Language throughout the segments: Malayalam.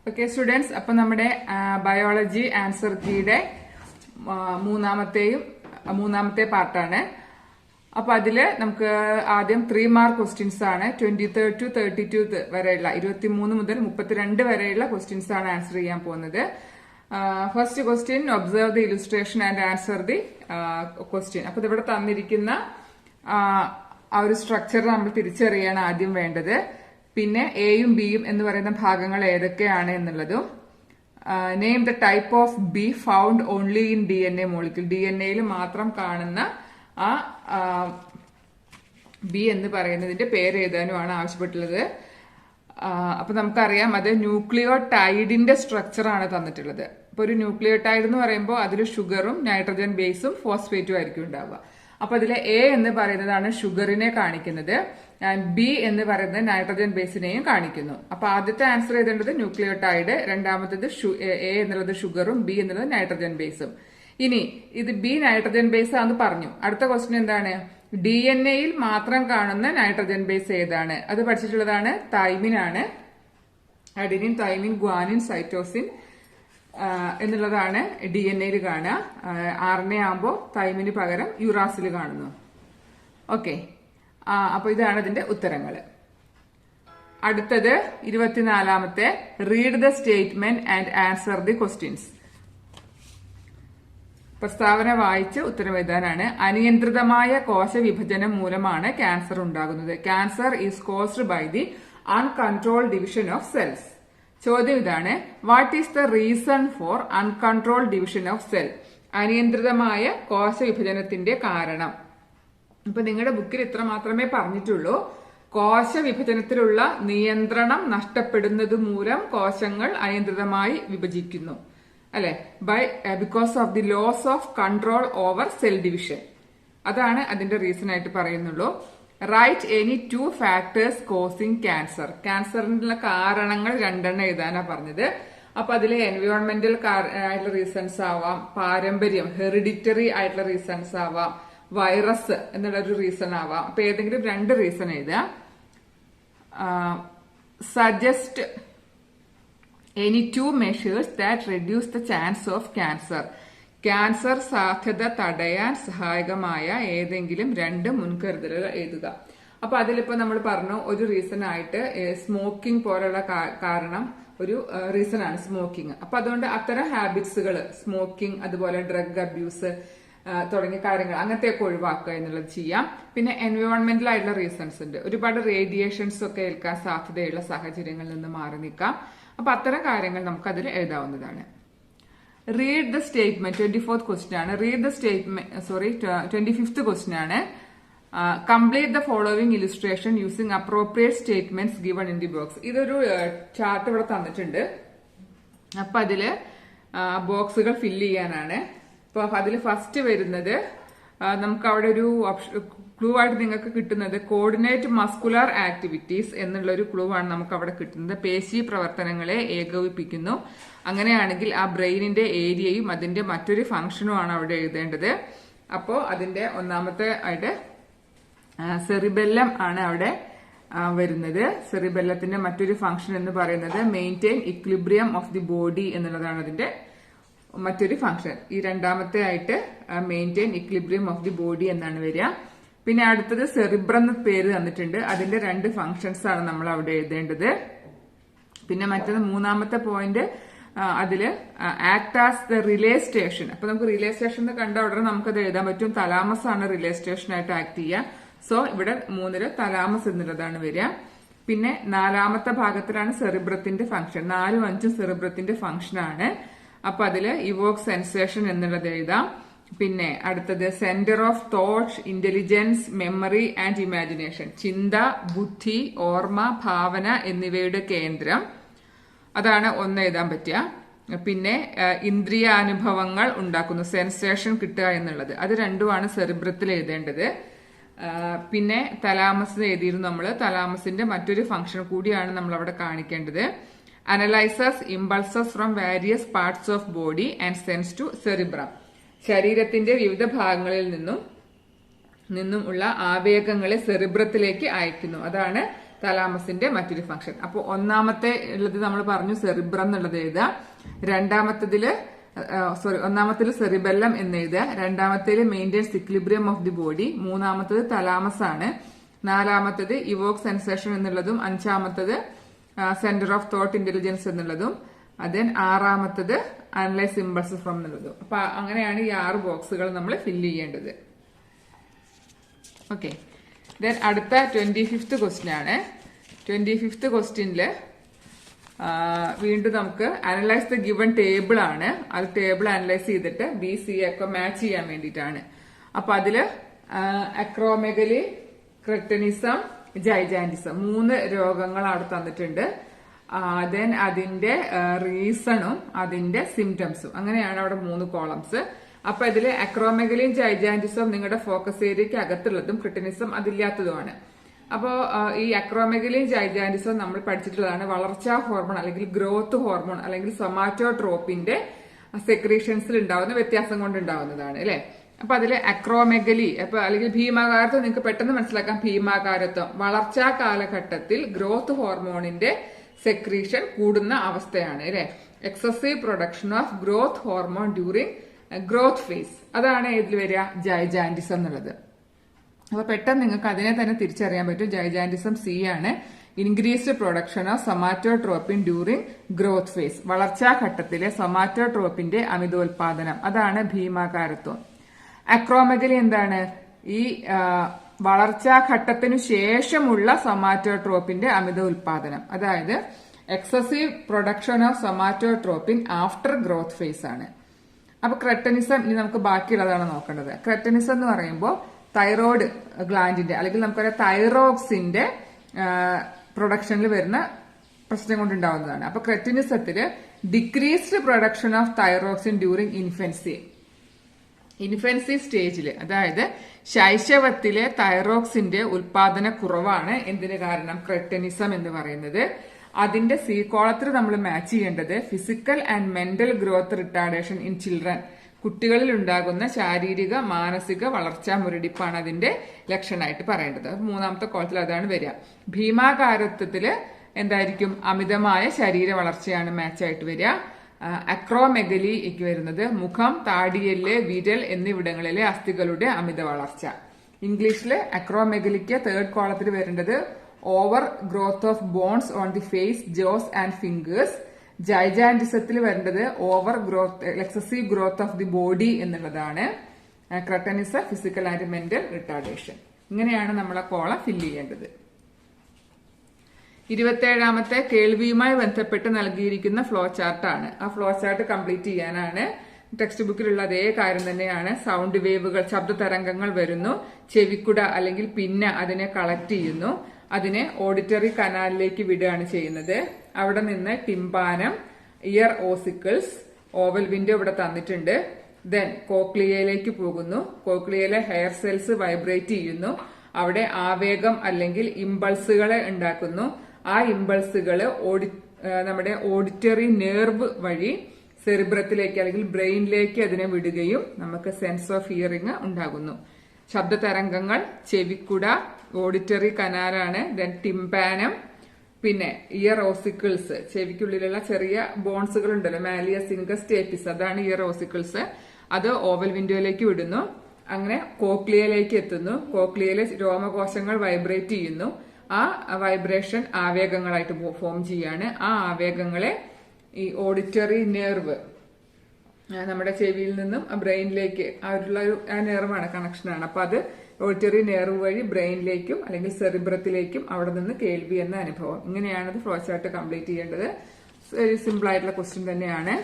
ഓക്കെ സ്റ്റുഡൻസ്, അപ്പൊ നമ്മുടെ ബയോളജി ആൻസർ കീയുടെ മൂന്നാമത്തെ പാർട്ടാണ്. അപ്പൊ അതില് നമുക്ക് ആദ്യം 3 മാർക്ക് ക്വസ്റ്റ്യൻസ് ആണ്. 23 to 32 വരെയുള്ള 23 മുതൽ 32 വരെയുള്ള ക്വസ്റ്റ്യൻസ് ആണ് ആൻസർ ചെയ്യാൻ പോകുന്നത്. First question, observe the illustration and answer the question. അപ്പൊ ഇവിടെ തന്നിരിക്കുന്ന ആ ഒരു സ്ട്രക്ചർ നമ്മൾ തിരിച്ചറിയാണ് ആദ്യം വേണ്ടത്. പിന്നെ എയും ബിയും എന്ന് പറയുന്ന ഭാഗങ്ങൾ ഏതൊക്കെയാണ് എന്നുള്ളതും, name the type of be found only in DNA molecule, DNA മാത്രം കാണുന്ന ആ ബി എന്ന് പറയുന്നതിന്റെ പേര് എഴുതാനുമാണ് ആവശ്യപ്പെട്ടുള്ളത്. അപ്പൊ നമുക്കറിയാം അത് ന്യൂക്ലിയോടൈഡിന്റെ സ്ട്രക്ചർ ആണ് തന്നിട്ടുള്ളത്. അപ്പൊ ഒരു ന്യൂക്ലിയോടൈഡ് എന്ന് പറയുമ്പോൾ അതിൽ ഷുഗറും നൈട്രജൻ ബേസും ഫോസ്ഫേറ്റും ആയിരിക്കും ഉണ്ടാവുക. അപ്പൊ അതിലെ എ എന്ന് പറയുന്നതാണ് ഷുഗറിനെ കാണിക്കുന്നത്, ആൻഡ് ബി എന്ന് പറയുന്നത് നൈട്രജൻ ബേസിനെയും കാണിക്കുന്നു. അപ്പൊ ആദ്യത്തെ ആൻസർ ചെയ്തേണ്ടത് ന്യൂക്ലിയോടൈഡ്, രണ്ടാമത്തേത് എ എന്നുള്ളത് ഷുഗറും ബി എന്നുള്ളത് നൈട്രജൻ ബേസും. ഇനി ഇത് ബി നൈട്രജൻ ബേസ് ആണെന്ന് പറഞ്ഞു. അടുത്ത ക്വസ്റ്റ്യൻ എന്താണ്? DNA മാത്രം കാണുന്ന നൈട്രജൻ ബേസ് ഏതാണ്? അത് പഠിച്ചിട്ടുള്ളതാണ് തൈമിൻ ആണ്. അഡിനിൻ, തൈമിൻ, ഗ്വാനിൻ, സൈറ്റോസിൻ എന്നുള്ളതാണ് DNA കാണുക. RNA ആകുമ്പോൾ തൈമിന് പകരം യുറാസിൽ കാണുന്നു. ഓക്കെ, അപ്പൊ ഇതാണ് ഇതിന്റെ ഉത്തരങ്ങൾ. അടുത്തത് 24-ാമത്തെ, read the statement and answer the questions. പ്രസ്താവന വായിച്ച് ഉത്തരം എഴുതാനാണ്. അനിയന്ത്രിതമായ കോശവിഭജനം മൂലമാണ് ക്യാൻസർ ഉണ്ടാകുന്നത്. Cancer is caused by the uncontrolled division of cells. ചോദ്യം ഇതാണ്, what is the reason for uncontrolled division of cell? അനിയന്ത്രിതമായ കോശവിഭജനത്തിന്റെ കാരണം. ഇപ്പൊ നിങ്ങളുടെ ബുക്കിൽ ഇത്ര മാത്രമേ പറഞ്ഞിട്ടുള്ളൂ. കോശവിഭജനത്തിലുള്ള നിയന്ത്രണം നഷ്ടപ്പെടുന്നത് മൂലം കോശങ്ങൾ അനിയന്ത്രിതമായി വിഭജിക്കുന്നു, അല്ലെ? Because of the loss of control over cell division. അതാണ് അതിന്റെ റീസൺ ആയിട്ട് പറയുന്നുള്ളൂ. Write any 2 factors causing cancer. ക്യാൻസറിനുള്ള കാരണങ്ങൾ 2 എഴുതാനാ പറഞ്ഞത്. അപ്പൊ അതിൽ എൻവയോൺമെന്റൽ ആയിട്ടുള്ള റീസൺസ് ആവാം, പാരമ്പര്യം ഹെറിഡിറ്ററി ആയിട്ടുള്ള റീസൺസ് ആവാം, വൈറസ് എന്നുള്ള ഒരു റീസൺ ആവാം. അപ്പൊ ഏതെങ്കിലും 2 റീസൺ എഴുതുക. Suggest any 2 measures that reduce the chance of cancer. Cancer സാധ്യത തടയാൻ സഹായകമായ ഏതെങ്കിലും 2 മുൻകരുതലുകൾ എഴുതുക. അപ്പൊ അതിലിപ്പോ നമ്മൾ പറഞ്ഞു, ഒരു റീസൺ ആയിട്ട് സ്മോക്കിംഗ് പോലുള്ള കാരണം ഒരു റീസൺ ആണ് സ്മോക്കിംഗ്. അപ്പൊ അതുകൊണ്ട് അത്തരം ഹാബിറ്റ്സുകൾ, സ്മോക്കിംഗ്, അതുപോലെ ഡ്രഗ് അബ്യൂസ് തുടങ്ങിയ കാര്യങ്ങൾ അങ്ങനത്തെയൊക്കെ ഒഴിവാക്കുക എന്നുള്ളത് ചെയ്യാം. പിന്നെ എൻവയോൺമെന്റൽ ആയിട്ടുള്ള റീസൺസ് ഉണ്ട്. ഒരുപാട് റേഡിയേഷൻസ് ഒക്കെ ഏൽക്കാൻ സാധ്യതയുള്ള സാഹചര്യങ്ങളിൽ നിന്ന് മാറി നിൽക്കാം. അപ്പൊ അത്തരം കാര്യങ്ങൾ നമുക്ക് അതിൽ എഴുതാവുന്നതാണ്. Read the statement. 24th question ആണ്. Read the statement 25th question ആണ്. Complete the following illustration using appropriate statements given in the box. ഇതൊരു ചാർട്ട് ഇവിടെ തന്നിട്ടുണ്ട്. അപ്പൊ അതില് ബോക്സുകൾ ഫില്ല് ചെയ്യാനാണ്. അപ്പൊ അതിൽ ഫസ്റ്റ് വരുന്നത് നമുക്ക് അവിടെ ഒരു ക്ലൂ ആയിട്ട് നിങ്ങൾക്ക് കിട്ടുന്നത് കോർഡിനേറ്റ് മസ്കുലർ ആക്ടിവിറ്റീസ് എന്നുള്ള ഒരു ക്ലൂ ആണ് നമുക്ക് അവിടെ കിട്ടുന്നത്. പേശി പ്രവർത്തനങ്ങളെ ഏകോപിപ്പിക്കുന്നു. അങ്ങനെയാണെങ്കിൽ ആ ബ്രെയിനിന്റെ ഏരിയയും അതിന്റെ മറ്റൊരു ഫംഗ്ഷനും ആണ് അവിടെ എഴുതേണ്ടത്. അപ്പോ അതിന്റെ ഒന്നാമത്തെ ആയിട്ട് സെറിബെല്ലം ആണ് അവിടെ വരുന്നത്. സെറിബെല്ലത്തിന്റെ മറ്റൊരു ഫംഗ്ഷൻ എന്ന് പറയുന്നത് maintain equilibrium of the body എന്നുള്ളതാണ് അതിന്റെ മറ്റൊരു ഫംഗ്ഷൻ. ഈ രണ്ടാമത്തെ ആയിട്ട് maintain equilibrium of the body എന്നാണ് വരിക. പിന്നെ അടുത്തത് സെറിബ്രം എന്ന പേര് തന്നിട്ടുണ്ട്. അതിന്റെ 2 ഫംഗ്ഷൻസ് ആണ് നമ്മൾ അവിടെ എഴുതേണ്ടത്. പിന്നെ മറ്റൊന്ന് 3-ാമത്തെ പോയിന്റ്, അതില് act as the relay station. അപ്പൊ നമുക്ക് റിലേ സ്റ്റേഷൻ കണ്ട ഉടനെ നമുക്കത് എഴുതാൻ പറ്റും. തലാമസ് ആണ് റിലേ സ്റ്റേഷൻ ആയിട്ട് ആക്ട് ചെയ്യുക. സോ ഇവിടെ 3-ല് തലാമസ് എന്നുള്ളതാണ് വരിക. പിന്നെ 4-ാമത്തെ ഭാഗത്തിലാണ് സെറിബ്രത്തിന്റെ ഫംഗ്ഷൻ. 4ഉം 5ഉം സെറിബ്രത്തിന്റെ ഫംഗ്ഷൻ ആണ്. അപ്പൊ അതില് ഇവോക്ക് സെൻസേഷൻ എന്നുള്ളത് എഴുതാം. പിന്നെ അടുത്തത് centre of thought, intelligence, memory and imagination. ചിന്ത, ബുദ്ധി, ഓർമ്മ, ഭാവന എന്നിവയുടെ കേന്ദ്രം. അതാണ് 1 എഴുതാൻ പറ്റുക. പിന്നെ ഇന്ദ്രിയാനുഭവങ്ങൾ ഉണ്ടാക്കുന്നു, സെൻസേഷൻ കിട്ടുക എന്നുള്ളത്. അത് 2ഉമാണ് സെറിബ്രത്തിൽ എഴുതേണ്ടത്. പിന്നെ തലാമസ് എഴുതിയിരുന്നു നമ്മൾ. തലാമസിന്റെ മറ്റൊരു ഫംഗ്ഷൻ കൂടിയാണ് നമ്മൾ അവിടെ കാണിക്കേണ്ടത്. Analyses impulses from various parts of body and sends to cerebrum. ശരീരത്തിന്റെ വിവിധ ഭാഗങ്ങളിൽ നിന്നും ഉള്ള ആവേഗങ്ങളെ സെറിബ്രത്തിലേക്ക് അയക്കുന്നു. അതാണ് തലാമസിന്റെ മറ്റൊരു ഫംഗ്ഷൻ. അപ്പോൾ ഒന്നാമത്തെ ഉള്ളത് നമ്മൾ പറഞ്ഞു സെറിബ്രം എന്നുള്ളത് എഴുതുക, ഒന്നാമത്തിൽ സെറിബെല്ലം എന്ന് എഴുതുക, രണ്ടാമത്തേല് maintains equilibrium of the body, മൂന്നാമത്തത് തലാമസ് ആണ്, നാലാമത്തത് ഇവോക്ക് സെൻസേഷൻ എന്നുള്ളതും, അഞ്ചാമത്തത് സെന്റർ ഓഫ് തോട്ട് ഇന്റലിജൻസ് എന്നുള്ളതും, ദെൻ ആറാമത്തത് അനലൈസ് ഇമ്പൾസ് ഫ്രം എന്നുള്ളതും. അപ്പൊ അങ്ങനെയാണ് ഈ 6 ബോക്സുകൾ നമ്മൾ ഫില്ല് ചെയ്യേണ്ടത്. ഓക്കെ, ദെൻ അടുത്ത 25th ക്വസ്റ്റ്യൻ ആണ്. 25th ക്വസ്റ്റ്യനില് വീണ്ടും നമുക്ക് അനലൈസ് ദ ഗിവൺ ടേബിൾ ആണ്. അത് ടേബിൾ അനലൈസ് ചെയ്തിട്ട് BC ഒക്കെ മാച്ച് ചെയ്യാൻ വേണ്ടിയിട്ടാണ്. അപ്പൊ അതില് അക്രോമെഗലി, ക്രെറ്റനിസം, ജൈജാൻറ്റിസം 3 രോഗങ്ങൾ അവിടെ തന്നിട്ടുണ്ട്. ദെൻ അതിന്റെ റീസണും അതിന്റെ സിംറ്റംസും, അങ്ങനെയാണ് അവിടെ 3 കോളംസ്. അപ്പൊ ഇതില് അക്രോമെഗലിയും ജൈജാൻറ്റിസം നിങ്ങളുടെ ഫോക്കസ് ഏരിയക്ക് അകത്തുള്ളതും ക്രിട്ടനിസം അതില്ലാത്തതുമാണ്. അപ്പോ ഈ അക്രോമെഗലിയും ജൈജാൻറ്റിസം നമ്മൾ പഠിച്ചിട്ടുള്ളതാണ് വളർച്ചാ ഹോർമോൺ അല്ലെങ്കിൽ ഗ്രോത്ത് ഹോർമോൺ അല്ലെങ്കിൽ സൊമാറ്റോട്രോപ്പിന്റെ സെക്രീഷൻസിൽ ഉണ്ടാവുന്ന വ്യത്യാസം കൊണ്ടുണ്ടാവുന്നതാണ് അല്ലെ. അപ്പൊ അതില് അക്രോമെഗലി അല്ലെങ്കിൽ ഭീമാകാരത്വം നിങ്ങൾക്ക് പെട്ടെന്ന് മനസ്സിലാക്കാം. ഭീമാകാരത്വം വളർച്ചാ കാലഘട്ടത്തിൽ ഗ്രോത്ത് ഹോർമോണിന്റെ സെക്രീഷൻ കൂടുന്ന അവസ്ഥയാണ് അല്ലെ. Excessive production of growth hormone during growth phase, അതാണ് ഇതിൽ വരിക ജൈജാൻറ്റിസം എന്നുള്ളത്. അപ്പൊ പെട്ടെന്ന് നിങ്ങൾക്ക് അതിനെ തന്നെ തിരിച്ചറിയാൻ പറ്റും. ജൈജാൻറ്റിസം C ആണ്. Increased production of somatotropin during growth phase, വളർച്ചാ ഘട്ടത്തിലെ സൊമാറ്റോട്രോപ്പിന്റെ അമിതോൽപാദനം, അതാണ് ഭീമാകാരത്വം. അക്രോമെഗലി എന്താണ്? ഈ വളർച്ചാ ഘട്ടത്തിനു ശേഷമുള്ള സൊമാറ്റോട്രോപ്പിന്റെ അമിത ഉൽപാദനം, അതായത് excessive production of somatotropin after growth phase ആണ്. അപ്പൊ ക്രെറ്റനിസം ഇനി നമുക്ക് ബാക്കിയുള്ളതാണ് നോക്കേണ്ടത്. ക്രെറ്റനിസം എന്ന് പറയുമ്പോൾ തൈറോയ്ഡ് ഗ്ലാൻഡിന്റെ അല്ലെങ്കിൽ നമുക്കറിയാം തൈറോക്സിന്റെ പ്രൊഡക്ഷനിൽ വരുന്ന പ്രശ്നം കൊണ്ടുണ്ടാവുന്നതാണ്. അപ്പൊ ക്രെറ്റനിസത്തില് decreased production of thyroxine during infancy സ്റ്റേജില്, അതായത് ശൈശവത്തിലെ തൈറോക്സിന്റെ ഉൽപാദന കുറവാണ് എന്തിന് കാരണം? ക്രെറ്റനിസം എന്ന് പറയുന്നത്. അതിന്റെ C കോളത്തിൽ നമ്മൾ മാച്ച് ചെയ്യേണ്ടത് physical and mental growth retardation in children, കുട്ടികളിൽ ഉണ്ടാകുന്ന ശാരീരിക മാനസിക വളർച്ചാ മുരടിപ്പാണ് അതിന്റെ ലക്ഷണമായിട്ട് പറയേണ്ടത്. മൂന്നാമത്തെ കോളത്തിൽ അതാണ് വരിക. ഭീമാകാരത്വത്തില് എന്തായിരിക്കും? അമിതമായ ശരീര വളർച്ചയാണ് മാച്ചായിട്ട് വരിക. അക്രോമെഗലിക്ക് വരുന്നത് മുഖം, താടിയെല്ല്, വിരൽ എന്നിവിടങ്ങളിലെ അസ്ഥികളുടെ അമിത വളർച്ച. ഇംഗ്ലീഷില് അക്രോമെഗലിക്ക് 3rd കോളത്തിൽ വരേണ്ടത് over growth of bones on the face, jaws and fingers. ജൈജാൻറ്റിസത്തിൽ വരേണ്ടത് over growth, excessive growth of the body എന്നുള്ളതാണ്. Cretinism physical and mental retardation. ഇങ്ങനെയാണ് നമ്മൾ ആ കോളം ഫില്ല് ചെയ്യേണ്ടത്. 27ാമത്തെ കേൾവിയുമായി ബന്ധപ്പെട്ട് നൽകിയിരിക്കുന്ന ഫ്ലോ ചാർട്ടാണ്. ആ ഫ്ലോ ചാർട്ട് കംപ്ലീറ്റ് ചെയ്യാനാണ്. ടെക്സ്റ്റ് ബുക്കിലുള്ള അതേ കാര്യം തന്നെയാണ്. സൗണ്ട് വേവുകൾ, ശബ്ദ തരംഗങ്ങൾ വരുന്നു, ചെവിക്കുട അല്ലെങ്കിൽ പിന്ന അതിനെ കളക്ട് ചെയ്യുന്നു, അതിനെ ഓഡിറ്ററി കനാലിലേക്ക് വിടുകയാണ് ചെയ്യുന്നത്. അവിടെ നിന്ന് ടിംപാനം, ഇയർ ഓസിക്കിൾസ്, ഓവൽ വിൻഡോ ഇവിടെ തന്നിട്ടുണ്ട്. ദെൻ കോക്ലിയയിലേക്ക് പോകുന്നു. കോക്ലിയയിലെ ഹെയർ സെൽസ് വൈബ്രേറ്റ് ചെയ്യുന്നു. അവിടെ ആവേഗം അല്ലെങ്കിൽ ഇമ്പൾസുകളെ ഉണ്ടാക്കുന്നു. ആ ഇമ്പൾസുകള് നമ്മുടെ ഓഡിറ്ററി നെർവ് വഴി സെറിബ്രത്തിലേക്ക് അല്ലെങ്കിൽ ബ്രെയിനിലേക്ക് അതിനെ വിടുകയും നമുക്ക് സെൻസ് ഓഫ് ഹിയറിംഗ് ഉണ്ടാകുന്നു. ശബ്ദ തരംഗങ്ങൾ ചെവിക്കുട, ഓഡിറ്ററി കനാലാണ്, ദെൻ ടിംപാനം, പിന്നെ ഇയർ ഓസിക്കിൾസ്, ചെവിക്കുള്ളിലുള്ള ചെറിയ ബോൺസുകൾ ഉണ്ടല്ലോ, മാലിയസ് ഇൻകസ് ടേപ്പിസ്, അതാണ് ഇയർ ഓസിക്കിൾസ്. അത് ഓവൽ വിൻഡോയിലേക്ക് വിടുന്നു. അങ്ങനെ കോക്ലിയയിലേക്ക് എത്തുന്നു. കോക്ലിയയിലെ രോമകോശങ്ങൾ വൈബ്രേറ്റ് ചെയ്യുന്നു. ആ വൈബ്രേഷൻ ആവേഗങ്ങളായിട്ട് ഫോം ചെയ്യാണ്. ആ ആവേഗങ്ങളെ ഈ ഓഡിറ്ററി നെർവ്, നമ്മുടെ ചെവിയിൽ നിന്നും ബ്രെയിനിലേക്ക് ആ നെർവാണ്, കണക്ഷനാണ്. അപ്പൊ അത് ഓഡിറ്ററി നെർവ് വഴി ബ്രെയിനിലേക്കും അല്ലെങ്കിൽ സെറിബ്രത്തിലേക്കും അവിടെ നിന്ന് കേൾവി എന്ന അനുഭവം. ഇങ്ങനെയാണ് ഇത് ഫ്ലോ ചാർട്ട് കംപ്ലീറ്റ് ചെയ്യേണ്ടത്. വെരി സിമ്പിൾ ആയിട്ടുള്ള ക്വസ്റ്റ്യൻ തന്നെയാണ്.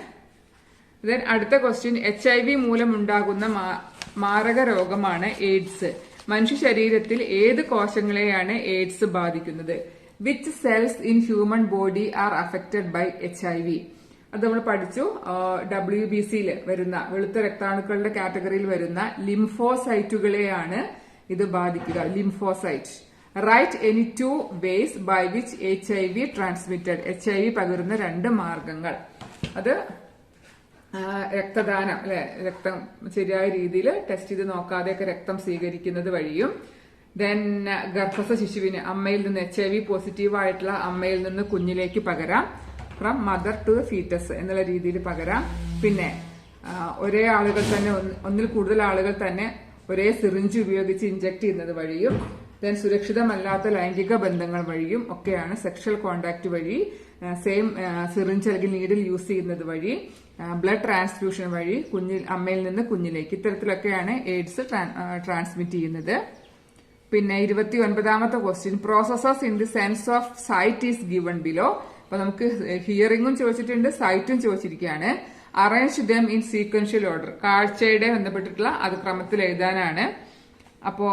ദെൻ അടുത്ത ക്വസ്റ്റ്യൻ, HIV മൂലം ഉണ്ടാകുന്ന മാരക രോഗമാണ് എയ്ഡ്സ്. മനുഷ്യ ശരീരത്തിൽ ഏത് കോശങ്ങളെയാണ് എയ്ഡ്സ് ബാധിക്കുന്നത്? Which cells in human body are affected by HIV? അത് നമ്മൾ പഠിച്ചു. WBCയിൽ വരുന്ന വെളുത്ത രക്താണുക്കളുടെ കാറ്റഗറിയിൽ വരുന്ന ലിംഫോസൈറ്റുകളെയാണ് ഇത് ബാധിക്കുക. Lymphocyte. Write any 2 ways by which HIV transmitted. HIV പകരുന്ന 2 മാർഗങ്ങൾ. അത് രക്തദാനം, അല്ലെ, രക്തം ശരിയായ രീതിയിൽ ടെസ്റ്റ് ചെയ്ത് നോക്കാതെയൊക്കെ രക്തം സ്വീകരിക്കുന്നത് വഴിയും, ദെൻ ഗർഭസ്ഥ ശിശുവിന് അമ്മയിൽ നിന്ന് HIV പോസിറ്റീവ് ആയിട്ടുള്ള അമ്മയിൽ നിന്ന് കുഞ്ഞിലേക്ക് പകരാം, ഫ്രം മദർ ടു ഫീറ്റസ് എന്നുള്ള രീതിയിൽ പകരാം. പിന്നെ ഒരേ ആളുകൾ തന്നെ ഒന്നിൽ കൂടുതൽ ആളുകൾ തന്നെ ഒരേ സിറിഞ്ച് ഉപയോഗിച്ച് ഇൻജക്ട് ചെയ്യുന്നത് വഴിയും ദെൻ സുരക്ഷിതമല്ലാത്ത ലൈംഗിക ബന്ധങ്ങൾ വഴിയും ഒക്കെയാണ് സെക്ഷൽ കോണ്ടാക്ട് വഴി, സെയിം സിറിഞ്ച് അല്ലെങ്കിൽ നീഡിൽ യൂസ് ചെയ്യുന്നത് വഴി, ബ്ലഡ് ട്രാൻസ്ഫ്യൂഷൻ വഴി അമ്മയിൽ നിന്ന് കുഞ്ഞിലേക്ക്, ഇത്തരത്തിലൊക്കെയാണ് എയ്ഡ്സ് ട്രാൻസ്മിറ്റ് ചെയ്യുന്നത്. പിന്നെ 29ാമത്തെ question, processes in the sense of sight is given below. അപ്പൊ നമുക്ക് ഹിയറിംഗും ചോദിച്ചിട്ടുണ്ട്, സൈറ്റും ചോദിച്ചിരിക്കുകയാണ്. Arrange them in sequential order, കാഴ്ചയുടെ ബന്ധപ്പെട്ടിട്ടുള്ള അത് ക്രമത്തിൽ എഴുതാനാണ്. അപ്പോ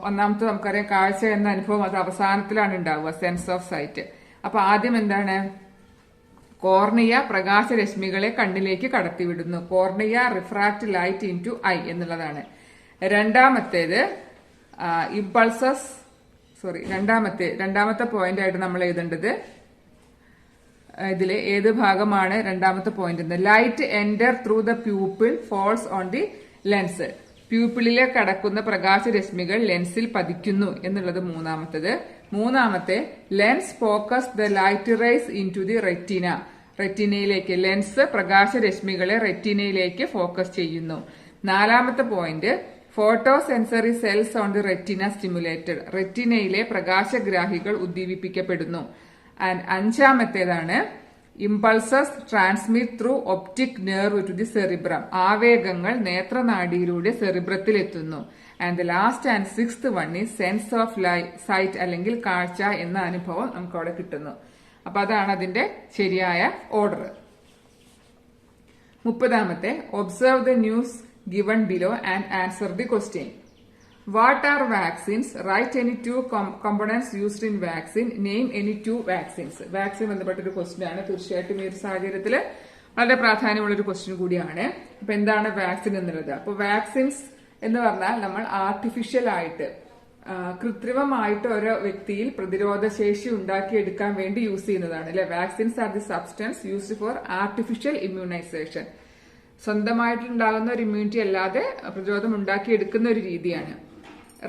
ഒന്നാമത്തെ നമുക്കറിയാം കാഴ്ച എന്ന അനുഭവം അത് അവസാനത്തിലാണ് ഉണ്ടാവുക, സെൻസ് ഓഫ് സൈറ്റ്. അപ്പൊ ആദ്യം എന്താണ്, കോർണിയ പ്രകാശരശ്മികളെ കണ്ണിലേക്ക് കടത്തിവിടുന്നു, cornea refract light into eye എന്നുള്ളതാണ്. രണ്ടാമത്തേത് ഇമ്പൾസസ്, രണ്ടാമത്തെ പോയിന്റ് ആയിട്ട് നമ്മൾ എഴുതേണ്ടത് ഇതില് ഏത് ഭാഗമാണ് രണ്ടാമത്തെ point, light enter through the pupil falls on the lens, പ്യൂപ്പിളിലെ കടക്കുന്ന പ്രകാശരശ്മികൾ ലെൻസിൽ പതിക്കുന്നു എന്നുള്ളത് മൂന്നാമത്തെ lens focus the light rays into the retina, റെറ്റിനയിലേക്ക് ലെൻസ് പ്രകാശരശ്മികളെ റെറ്റിനയിലേക്ക് ഫോക്കസ് ചെയ്യുന്നു. നാലാമത്തെ point, photo sensory cells on the retina stimulated, റെറ്റിനയിലെ പ്രകാശഗ്രാഹികൾ ഉദ്ദീപിപ്പിക്കപ്പെടുന്നു. ആൻഡ് അഞ്ചാമത്തേതാണ് impulses transmit through optic nerve to the cerebrum, ആവേഗങ്ങൾ നേത്രനാഡിയിലൂടെ സെറിബ്രത്തിൽ എത്തുന്നു. And the last and sixth one is sense of site അല്ലെങ്കിൽ കാഴ്ച എന്ന അനുഭവം നമുക്ക് അവിടെ കിട്ടുന്നു. അപ്പൊ അതാണ് അതിന്റെ ശരിയായ ഓർഡർ. 30ാമത്തെ, observe the news given below and answer the question. What are vaccines? Write any two components used in vaccine. Name any two vaccines. Vaccine ബന്ധപ്പെട്ടൊരു ക്വസ്റ്റ്യൻ ആണ്. തീർച്ചയായിട്ടും ഈ ഒരു സാഹചര്യത്തിൽ വളരെ പ്രാധാന്യമുള്ള ഒരു ക്വസ്റ്റ്യൻ കൂടിയാണ്. അപ്പൊ എന്താണ് വാക്സിൻ എന്നുള്ളത്? അപ്പൊ വാക്സിൻസ് എന്ന് പറഞ്ഞാൽ നമ്മൾ ആർട്ടിഫിഷ്യൽ ആയിട്ട് കൃത്രിമമായിട്ട് ഓരോ വ്യക്തിയിൽ പ്രതിരോധ ശേഷി ഉണ്ടാക്കിയെടുക്കാൻ വേണ്ടി യൂസ് ചെയ്യുന്നതാണ് അല്ലെ. Vaccines are the substance used for artificial immunisation, സ്വന്തമായിട്ടുണ്ടാകുന്ന ഒരു ഇമ്മ്യൂണിറ്റി അല്ലാതെ പ്രതിരോധം ഉണ്ടാക്കിയെടുക്കുന്ന ഒരു രീതിയാണ്.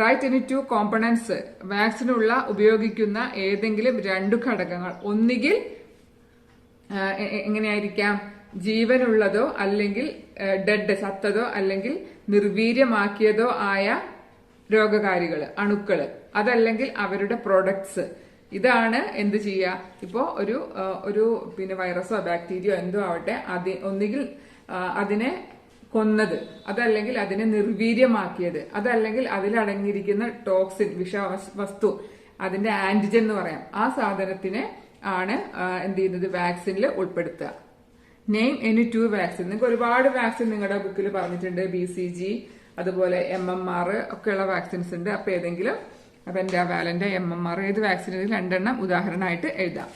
റൈറ്റ് എനി ടു കോമ്പണൻസ്, വാക്സിനുള്ള ഉപയോഗിക്കുന്ന ഏതെങ്കിലും രണ്ടു ഘടകങ്ങൾ, ഒന്നുകിൽ എങ്ങനെയായിരിക്കാം, ജീവനുള്ളതോ അല്ലെങ്കിൽ ഡെഡ് ചത്തതോ അല്ലെങ്കിൽ നിർവീര്യമാക്കിയതോ ആയ രോഗകാരികള്, അണുക്കള്, അതല്ലെങ്കിൽ അവരുടെ പ്രൊഡക്ട്സ്. ഇതാണ് എന്ത് ചെയ്യുക, ഇപ്പോ ഒരു പിന്നെ വൈറസോ ബാക്ടീരിയോ എന്തോ ആവട്ടെ, ഒന്നുകിൽ അതിനെ കൊന്നത്, അതല്ലെങ്കിൽ അതിനെ നിർവീര്യമാക്കിയത്, അതല്ലെങ്കിൽ അതിലടങ്ങിയിരിക്കുന്ന ടോക്സിൻ വിഷവസ്തു, അതിന്റെ ആന്റിജൻ എന്ന് പറയാം, ആ സാധനത്തിനെ ആണ് എന്ത് ചെയ്യുന്നത് വാക്സിനിൽ ഉൾപ്പെടുത്തുക. Name any two vaccine. നിങ്ങൾക്ക് ഒരുപാട് വാക്സിൻ നിങ്ങളുടെ ബുക്കിൽ പറഞ്ഞിട്ടുണ്ട്, BCG അതുപോലെ MMR ഒക്കെയുള്ള വാക്സിൻസ് ഉണ്ട്. അപ്പൊ ഏതെങ്കിലും പെന്റാവാലന്റ് MMR ഏത് വാക്സിൻ രണ്ടെണ്ണം ഉദാഹരണമായിട്ട് എഴുതാം.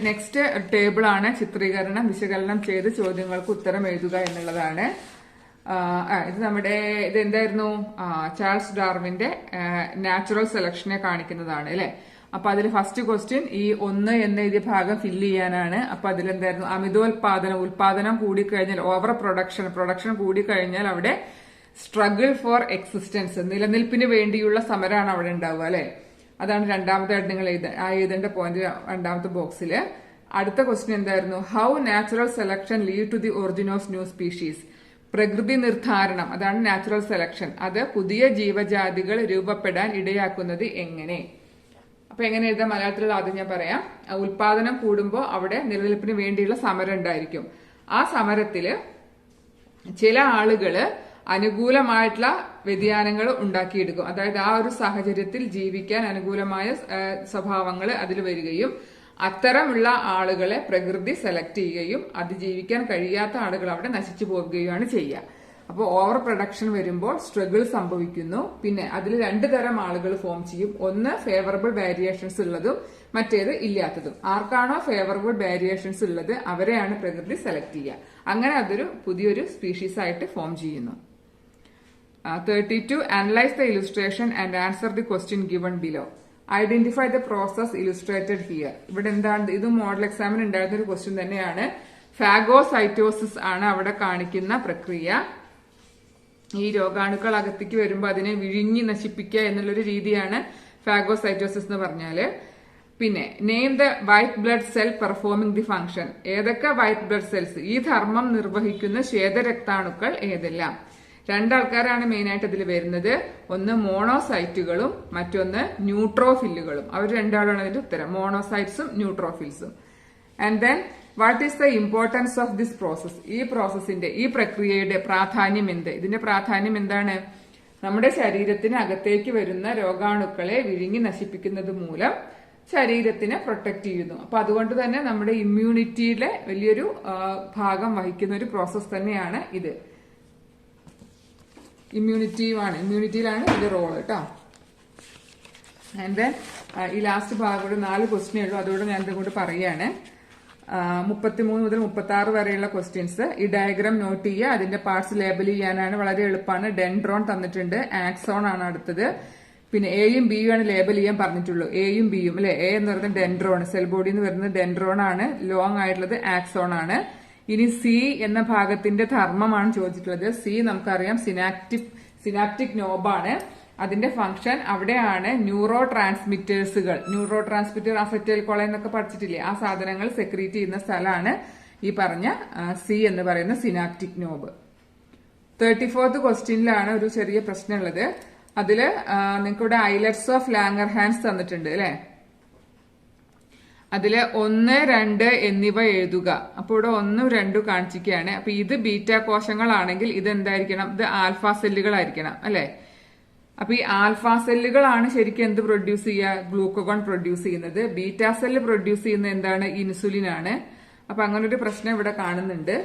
നെക്സ്റ്റ് ടേബിൾ ആണ് ചിത്രീകരണം, വിശകലനം ചെയ്ത് ചോദ്യങ്ങൾക്ക് ഉത്തരം എഴുതുക എന്നുള്ളതാണ്. ഇത് നമ്മുടെ ഇത് എന്തായിരുന്നു, ചാൾസ് ഡാർവിന്റെ നാച്ചുറൽ സെലക്ഷനെ കാണിക്കുന്നതാണ് അല്ലെ. അപ്പൊ അതിൽ ഫസ്റ്റ് ക്വസ്റ്റ്യൻ ഈ 1 എന്ന് എഴുതിയ ഭാഗം ഫില്ല് ചെയ്യാനാണ്. അപ്പൊ അതിലെന്തായിരുന്നു, ഉൽപാദനം കൂടിക്കഴിഞ്ഞാൽ ഓവർ പ്രൊഡക്ഷൻ കൂടിക്കഴിഞ്ഞാൽ അവിടെ സ്ട്രഗിൾ ഫോർ എക്സിസ്റ്റൻസ്, നിലനിൽപ്പിന് വേണ്ടിയുള്ള സമരമാണ് അവിടെ ഉണ്ടാവുക അല്ലെ. അതാണ് രണ്ടാമതായിട്ട് നിങ്ങൾ എഴുതേണ്ട പോയിന്റ് രണ്ടാമത്തെ ബോക്സിൽ. അടുത്ത ക്വസ്റ്റ്യൻ എന്തായിരുന്നു, how natural selection lead to the origin of new species, പ്രകൃതി നിർദ്ധാരണം, അതാണ് നാച്ചുറൽ സെലക്ഷൻ, അത് പുതിയ ജീവജാതികൾ രൂപപ്പെടാൻ ഇടയാക്കുന്നത് എങ്ങനെ. അപ്പൊ എങ്ങനെ എഴുതാം, മലയാളത്തിലുള്ള ആദ്യം ഞാൻ പറയാം. ഉൽപാദനം കൂടുമ്പോൾ അവിടെ നിലനിൽപ്പിന് വേണ്ടിയുള്ള സമരം ഉണ്ടായിരിക്കും. ആ സമരത്തില് ചില ആളുകള് അനുകൂലമായിട്ടുള്ള വ്യതിയാനങ്ങൾ ഉണ്ടാക്കിയെടുക്കും. അതായത് ആ ഒരു സാഹചര്യത്തിൽ ജീവിക്കാൻ അനുകൂലമായ സ്വഭാവങ്ങൾ അതിൽ വരികയും അത്തരമുള്ള ആളുകളെ പ്രകൃതി സെലക്ട് ചെയ്യുകയും അതിജീവിക്കാൻ കഴിയാത്ത ആളുകൾ അവിടെ നശിച്ചു പോവുകയാണ് ചെയ്യുക. അപ്പോൾ ഓവർ പ്രൊഡക്ഷൻ വരുമ്പോൾ സ്ട്രഗിൾ സംഭവിക്കുന്നു. പിന്നെ അതിൽ 2 തരം ആളുകൾ ഫോം ചെയ്യും. ഒന്ന് ഫേവറബിൾ വേരിയേഷൻസ് ഉള്ളതും മറ്റേത് ഇല്ലാത്തതും. ആർക്കാണോ ഫേവറബിൾ വേരിയേഷൻസ് ഉള്ളത് അവരെയാണ് പ്രകൃതി സെലക്ട് ചെയ്യുക. അങ്ങനെ അതൊരു പുതിയൊരു സ്പീഷീസ് ആയിട്ട് ഫോം ചെയ്യുന്നു. 32 Analyze the illustration and answer the question given below. Identify the process illustrated here. ഇവിടെ എന്താണ്, ഇത് മോഡൽ എക്സാമിന് ഉണ്ടായിരുന്ന ഒരു ക്വസ്റ്റ്യൻ തന്നെയാണ്. ഫാഗോസൈറ്റോസിസ് ആണ് അവിടെ കാണിക്കുന്ന പ്രക്രിയ. ഈ രോഗാണുക്കൾ അകത്തേക്ക് വരുമ്പോൾ അതിനെ വിഴുങ്ങി നശിപ്പിക്കുക എന്നുള്ളൊരു രീതിയാണ് ഫാഗോസൈറ്റോസിസ് എന്ന് പറഞ്ഞാല്. പിന്നെ name the white blood cell performing the function. ഏതൊക്കെ വൈറ്റ് ബ്ലഡ് സെൽസ് ഈ ധർമ്മം നിർവഹിക്കുന്ന ശ്വേതരക്താണുക്കൾ ഏതെല്ലാം? രണ്ടാൾക്കാരാണ് മെയിനായിട്ട് ഇതിൽ വരുന്നത്. ഒന്ന് മോണോസൈറ്റുകളും മറ്റൊന്ന് ന്യൂട്രോഫില്ലുകളും. അവർ രണ്ടാളാണ് അതിന്റെ ഉത്തരം, മോണോസൈറ്റ്സും ന്യൂട്രോഫിൽസും. And then what is the importance of this process? ഈ പ്രോസസ്സിന്റെ, ഈ പ്രക്രിയയുടെ പ്രാധാന്യം എന്ത്? ഇതിന്റെ പ്രാധാന്യം എന്താണ്? നമ്മുടെ ശരീരത്തിന് അകത്തേക്ക് വരുന്ന രോഗാണുക്കളെ വിഴുങ്ങി നശിപ്പിക്കുന്നത് മൂലം ശരീരത്തിനെ പ്രൊട്ടക്ട് ചെയ്യുന്നു. അപ്പൊ അതുകൊണ്ട് തന്നെ നമ്മുടെ ഇമ്മ്യൂണിറ്റിയിലെ വലിയൊരു ഭാഗം വഹിക്കുന്ന ഒരു പ്രോസസ് തന്നെയാണ് ഇത്. ഇമ്മ്യൂണിറ്റിയിലാണ് ഇതിന്റെ റോള് കേട്ടോ. ആൻഡ് ദെൻ ഈ ലാസ്റ്റ് ഭാഗം കൂടെ 4 ക്വസ്റ്റ്യനേ ഉള്ളൂ, അതുകൊണ്ട് ഞാൻ ഇതുകൊണ്ട് പറയാണ്. 33 മുതൽ 36 വരെയുള്ള ക്വസ്റ്റ്യൻസ്. ഈ ഡയഗ്രാം നോട്ട് ചെയ്യുക, അതിന്റെ പാർട്സ് ലേബൽ ചെയ്യാനാണ് വളരെ എളുപ്പമാണ്. ഡെൻഡ്രോൺ തന്നിട്ടുണ്ട്, ആക്സോൺ ആണ് അടുത്തത്. പിന്നെ എയും ബിയും ആണ് ലേബൽ ചെയ്യാൻ പറഞ്ഞിട്ടുള്ളൂ. എയും ബിയും അല്ലെ. എ എന്ന് പറയുന്നത് ഡെൻഡ്രോൺ, സെൽ ബോഡി എന്ന് പറയുന്നത് ഡെൻഡ്രോൺ ആണ്. ലോങ് ആയിട്ടുള്ളത് ആക്സോൺ ആണ്. ഇനി സി എന്ന ഭാഗത്തിന്റെ ധർമ്മമാണ് ചോദിച്ചിട്ടുള്ളത്. സി നമുക്കറിയാം സിനാപ്റ്റിക് നോബാണ്. അതിന്റെ ഫംഗ്ഷൻ അവിടെയാണ് ന്യൂറോ ട്രാൻസ്മിറ്റർ അസറ്റൈൽ കോളൈൻ എന്നൊക്കെ പഠിച്ചിട്ടില്ലേ, ആ സാധനങ്ങൾ സെക്രീറ്റ് ചെയ്യുന്ന സ്ഥലമാണ് ഈ പറഞ്ഞ സി എന്ന് പറയുന്ന സിനാപ്റ്റിക് നോബ്. 34th ക്വസ്റ്റ്യനിലാണ് ഒരു ചെറിയ പ്രശ്നമുള്ളത്. അതില് നിങ്ങൾക്ക് ഇവിടെ ഐലറ്റ്സ് ഓഫ് ലാംഗർഹാൻസ് തന്നിട്ടുണ്ട് അല്ലെ. അതില് 1, 2 എന്നിവ എഴുതുക. അപ്പോൾ ഇവിടെ 1, 2 കാണിച്ചിരിക്കുകയാണ്. അപ്പൊ ഇത് ബീറ്റ കോശങ്ങളാണെങ്കിൽ ഇത് എന്തായിരിക്കണം? ഇത് ആൽഫ സെല്ലുകളായിരിക്കണം അല്ലെ. അപ്പൊ ഈ ആൽഫ സെല്ലുകളാണ് ശരിക്കും എന്ത് പ്രൊഡ്യൂസ് ചെയ്യുക? ഗ്ലൂക്കോഗോൺ പ്രൊഡ്യൂസ് ചെയ്യുന്നത്. ബീറ്റ സെല്ല് പ്രൊഡ്യൂസ് ചെയ്യുന്നത് എന്താണ്? ഇൻസുലിൻ ആണ്. അപ്പൊ അങ്ങനെ ഒരു പ്രശ്നം ഇവിടെ കാണുന്നുണ്ട്.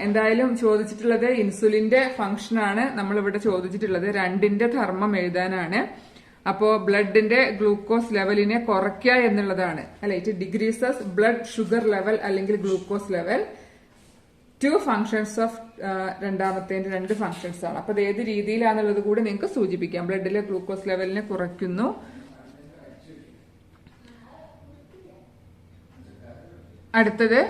എന്തായാലും ചോദിച്ചിട്ടുള്ളത് ഇൻസുലിന്റെ ഫംഗ്ഷനാണ് നമ്മൾ ഇവിടെ ചോദിച്ചിട്ടുള്ളത്. 2ന്റെ ധർമ്മം എഴുതാനാണ്. അപ്പോ ബ്ലഡിന്റെ ഗ്ലൂക്കോസ് ലെവലിനെ കുറയ്ക്കുക എന്നുള്ളതാണ് അല്ലെ. It decreases blood sugar level അല്ലെങ്കിൽ ഗ്ലൂക്കോസ് ലെവൽ. 2 ഫംഗ്ഷൻസ് ഓഫ് രണ്ടാമത്തേന്റെ 2 ഫംഗ്ഷൻസ് ആണ്. അപ്പൊ അത് ഏത് രീതിയിലാണെന്നുള്ളത് കൂടി നിങ്ങൾക്ക് സൂചിപ്പിക്കാം. ബ്ലഡിലെ ഗ്ലൂക്കോസ് ലെവലിനെ കുറയ്ക്കുന്നു. അടുത്തത്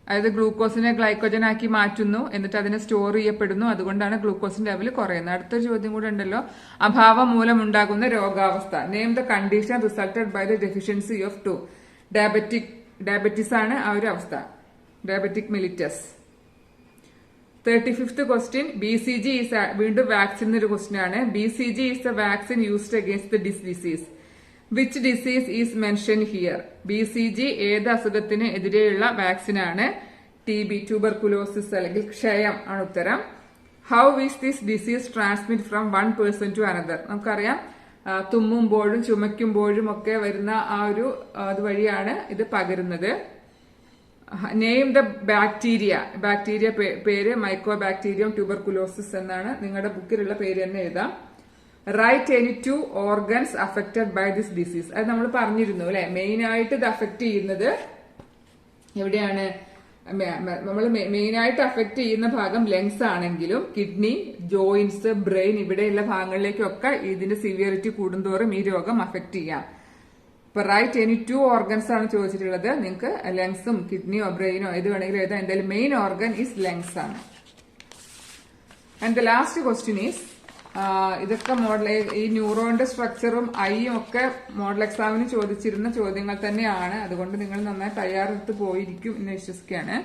അതായത് ഗ്ലൂക്കോസിനെ ഗ്ലൈക്കോജൻ ആക്കി മാറ്റുന്നു, എന്നിട്ട് അതിനെ സ്റ്റോർ ചെയ്യപ്പെടുന്നു. അതുകൊണ്ടാണ് ഗ്ലൂക്കോസിന്റെ ലെവൽ കുറയുന്നത്. അടുത്തൊരു ചോദ്യം കൂടെ ഉണ്ടല്ലോ, അഭാവം മൂലം ഉണ്ടാകുന്ന രോഗാവസ്ഥ. Name the condition resulted by the deficiency of 2. Diabetes ആണ് ആ ഒരു അവസ്ഥ, diabetic mellitus. 35th question, BCG is വീണ്ടും വാക്സിൻ എന്നൊരു ക്വസ്റ്റ്യൻ ആണ്. BCG is the vaccine used against this disease. Which disease is mention here? BCG ഏത് അസുഖത്തിന് എതിരെയുള്ള വാക്സിൻ ആണ്? TB, ട്യൂബർകുലോസിസ് അല്ലെങ്കിൽ ക്ഷയം ആണ് ഉത്തരം. How is this disease transmit from one person to another? നമുക്കറിയാം തുമ്മുമ്പോഴും ചുമയ്ക്കുമ്പോഴും ഒക്കെ വരുന്ന ആ ഒരു അതുവഴിയാണ് ഇത് പകരുന്നത്. നെയിം ദ ബാക്ടീരിയ പേര് മൈക്കോബാക്ടീരിയം ട്യൂബർകുലോസിസ് എന്നാണ്. നിങ്ങളുടെ ബുക്കിലുള്ള പേര് തന്നെ എഴുതാം. Write any 2 organs affected by this disease. അത് നമ്മൾ പറഞ്ഞിരുന്നു അല്ലെ. മെയിൻ ആയിട്ട് ഇത് അഫക്ട് ചെയ്യുന്നത് എവിടെയാണ്? നമ്മൾ മെയിൻ ആയിട്ട് അഫക്ട് ചെയ്യുന്ന ഭാഗം ലങ്സ് ആണെങ്കിലും കിഡ്നി, ജോയിന്റ്സ്, ബ്രെയിൻ ഇവിടെയുള്ള ഭാഗങ്ങളിലേക്കൊക്കെ ഇതിന്റെ സിവിയറിറ്റി കൂടുന്തോറും ഈ രോഗം അഫക്ട് ചെയ്യാം. ഇപ്പൊ റൈറ്റ് എനി 2 ഓർഗൻസ് ആണ് ചോദിച്ചിട്ടുള്ളത്. നിങ്ങൾക്ക് ലങ്സും കിഡ്നിയോ ബ്രെയിനോ ഏത് വേണമെങ്കിലും എഴുതാം. എന്തായാലും മെയിൻ ഓർഗൻ ഈസ് ലങ്സ് ആണ്. And the last question is, ഇതൊക്കെ മോഡൽ ഈ ന്യൂറോണിന്റെ സ്ട്രക്ചറും ഐയും ഒക്കെ മോഡൽ എക്സാമിന് ചോദിച്ചിരുന്ന ചോദ്യങ്ങൾ തന്നെയാണ്. അതുകൊണ്ട് നിങ്ങൾ നന്നായി തയ്യാറെടുത്ത് പോയിരിക്കും എന്ന് വിശ്വസിക്കുകയാണ്.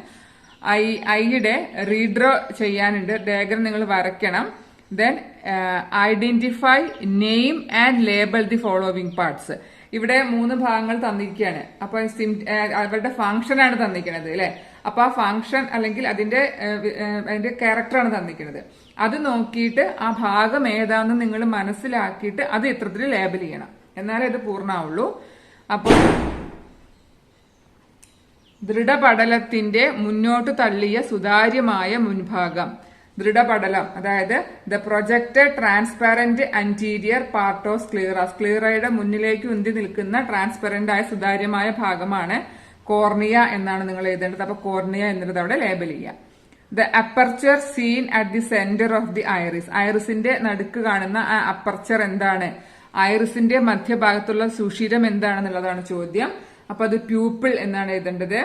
ഐയുടെ റീഡ്രോ ചെയ്യാനുണ്ട്. ഡയഗ്രം നിങ്ങൾ വരയ്ക്കണം. Then identify, name and label the following parts. ഇവിടെ 3 ഭാഗങ്ങൾ തന്നിരിക്കുകയാണ്. അപ്പൊ അവരുടെ ഫംഗ്ഷൻ ആണ് തന്നിരിക്കുന്നത് അല്ലെ. അപ്പൊ ആ ഫംഗ്ഷൻ അല്ലെങ്കിൽ അതിന്റെ ക്യാരക്ടറാണ് തന്നിരിക്കുന്നത്. അത് നോക്കിയിട്ട് ആ ഭാഗം ഏതാണെന്ന് നിങ്ങൾ മനസ്സിലാക്കിയിട്ട് അത് ഇത്തരത്തിൽ ലേബൽ ചെയ്യണം, എന്നാലേ ഇത് പൂർണ്ണമാവുള്ളൂ. അപ്പോൾ ദൃഢപടലത്തിന്റെ മുന്നോട്ട് തള്ളിയ സുതാര്യമായ മുൻഭാഗം. ദൃഢപടലം അതായത് the projected transparent anterior part of sclera. സ്ക്ലീറയുടെ മുന്നിലേക്ക് ഉന്തി നിൽക്കുന്ന ട്രാൻസ്പെറന്റ് ആയ സുതാര്യമായ ഭാഗമാണ് കോർണിയ എന്നാണ് നിങ്ങൾ എഴുതേണ്ടത്. അപ്പൊ കോർണിയ എന്നുള്ളത് അവിടെ ലേബൽ ചെയ്യാം. The aperture seen at the centre of the iris. ഐറിസിന്റെ നടുക്ക് കാണുന്ന ആ അപ്പർച്ചർ എന്താണ്? ഐറിസിന്റെ മധ്യഭാഗത്തുള്ള സുഷിരം എന്താണെന്നുള്ളതാണ് ചോദ്യം. അപ്പൊ അത് പ്യൂപ്പിൾ എന്നാണ് എഴുതേണ്ടത്.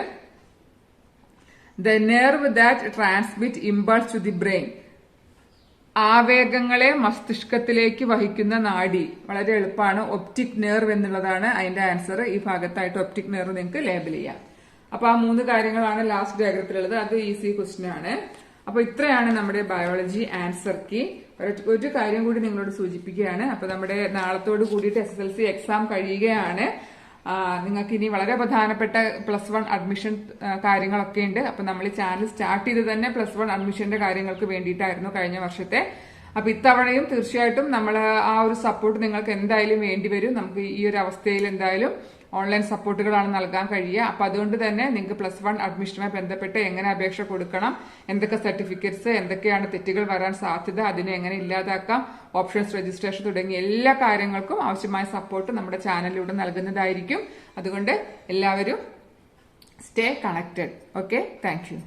The nerve that transmit impulse to the brain. ആവേഗങ്ങളെ മസ്തിഷ്കത്തിലേക്ക് വഹിക്കുന്ന നാഡി. വളരെ എളുപ്പമാണ്. ഒപ്റ്റിക് നെർവ് എന്നുള്ളതാണ് അതിന്റെ ആൻസർ. ഈ ഭാഗത്തായിട്ട് ഒപ്റ്റിക് നെർവ് നിങ്ങൾക്ക് ലേബൽ ചെയ്യാം. അപ്പൊ ആ 3 കാര്യങ്ങളാണ് ലാസ്റ്റ് ഡയഗ്രത്തിലുള്ളത്. അത് ഈസി ക്വസ്റ്റ്യൻ ആണ്. അപ്പൊ ഇത്രയാണ് നമ്മുടെ ബയോളജി ആൻസർ കീ. ഒരു കാര്യം കൂടി നിങ്ങളോട് സൂചിപ്പിക്കുകയാണ്. അപ്പൊ നമ്മുടെ നാളത്തോട് കൂടിയിട്ട് SSLC എക്സാം കഴിയുകയാണ്. നിങ്ങൾക്ക് ഇനി വളരെ പ്രധാനപ്പെട്ട +1 അഡ്മിഷൻ കാര്യങ്ങളൊക്കെ ഉണ്ട്. അപ്പൊ നമ്മൾ ഈ ചാനൽ സ്റ്റാർട്ട് ചെയ്ത് തന്നെ +1 അഡ്മിഷന്റെ കാര്യങ്ങൾക്ക് വേണ്ടിയിട്ടായിരുന്നു കഴിഞ്ഞ വർഷത്തെ. അപ്പൊ ഇത്തവണയും തീർച്ചയായിട്ടും നമ്മൾ ആ ഒരു സപ്പോർട്ട് നിങ്ങൾക്ക് എന്തായാലും വേണ്ടിവരും. നമുക്ക് ഈ ഒരു അവസ്ഥയിൽ എന്തായാലും ഓൺലൈൻ സപ്പോർട്ടുകളാണ് നൽകാൻ കഴിയുക. അപ്പൊ അതുകൊണ്ട് തന്നെ നിങ്ങൾക്ക് +1 അഡ്മിഷനുമായി ബന്ധപ്പെട്ട് എങ്ങനെ അപേക്ഷ കൊടുക്കണം, എന്തൊക്കെ സർട്ടിഫിക്കറ്റ്സ്, എന്തൊക്കെയാണ് തെറ്റുകൾ വരാൻ സാധ്യത, അതിനെ എങ്ങനെ ഇല്ലാതാക്കാം, ഓപ്ഷൻസ് രജിസ്ട്രേഷൻ തുടങ്ങിയ എല്ലാ കാര്യങ്ങൾക്കും ആവശ്യമായ സപ്പോർട്ട് നമ്മുടെ ചാനലിലൂടെ നൽകുന്നതായിരിക്കും. അതുകൊണ്ട് എല്ലാവരും stay connected. Okay, thank you.